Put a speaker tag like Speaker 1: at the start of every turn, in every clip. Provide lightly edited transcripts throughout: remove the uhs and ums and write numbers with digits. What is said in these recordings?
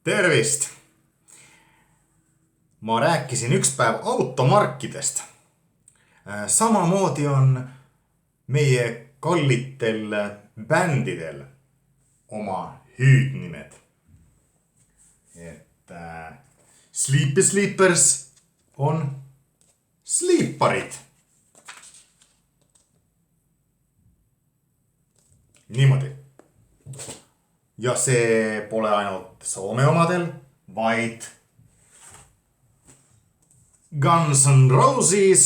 Speaker 1: Tervist! Ma rääkisin üks päev automarkidest. Samamoodi on meie kallitel bändidel oma hüüdnimed. Sleepy Sleepers on Sleeparid. Niimoodi. Ja see pole ainult Soome omadel, vaid Guns N' Roses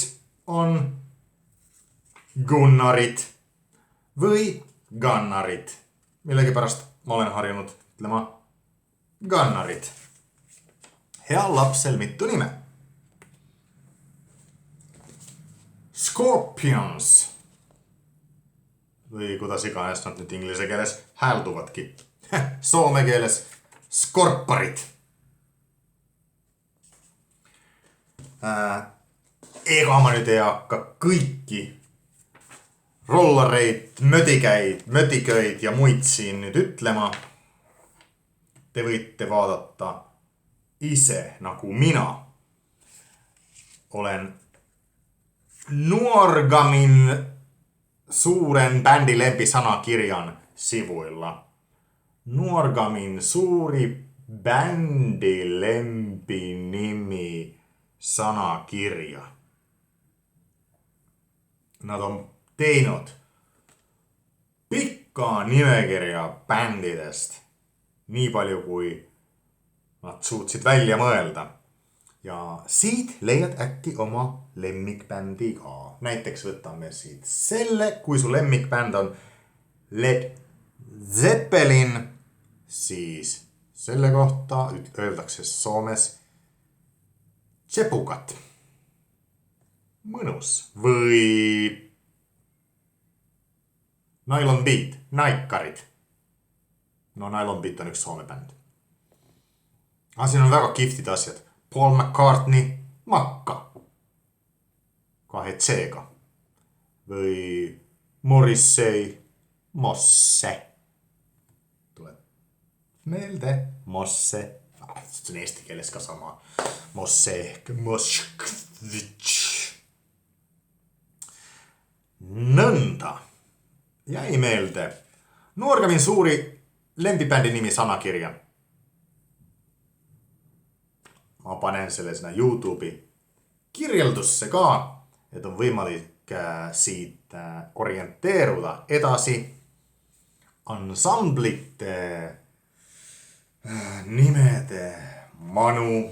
Speaker 1: on Gunnarid või Gannarid. Millegipärast ma olen harjunud ütlema Gannarid. Heal lapsel mitu nime. Scorpions või kuidas iganes nad nüüd inglise keeles häälduvadki. Soome keeles skorparid. Ega ma nüüd ei hakka kõiki rollareid, mödiköid ja muid siin nüüd ütlema. Te võite vaadata ise nagu mina. Olen Nuorgamin suuren bändi lempisanakirjan sivuilla. Nuorgamin suuri bändi lempinimi sanakirja. Nad on teinud pikka nimekirja bändidest, nii palju kui nad suutsid välja mõelda. Ja siit leiad äkki oma lemmikbändi ka. Näiteks võtame siit selle, kui su lemmikbänd on Led Zeppelin, siis selle kohta öeldakse Soomes Tsepukat. Mõnus. Või Nylon Beat, Naikkarid. No Nylon Beat on üks Soome bänd. Siin on väga kihvtid asjad. Paul McCartney, Makka. 2 C-ga. Või Morrissey, Mosse. Tuleb meelde, Mosse. See on eesti keeles ka sama. Mosse ehk Moskvitš. Nõnda. Jäi meelde. Nuorgamin suuri lempibändi nimi sanakirja. Ma panen selle sinna YouTube'i kirjeldusse ka, et on võimalik siit orienteeruda edasi. Ansamblite nimede manu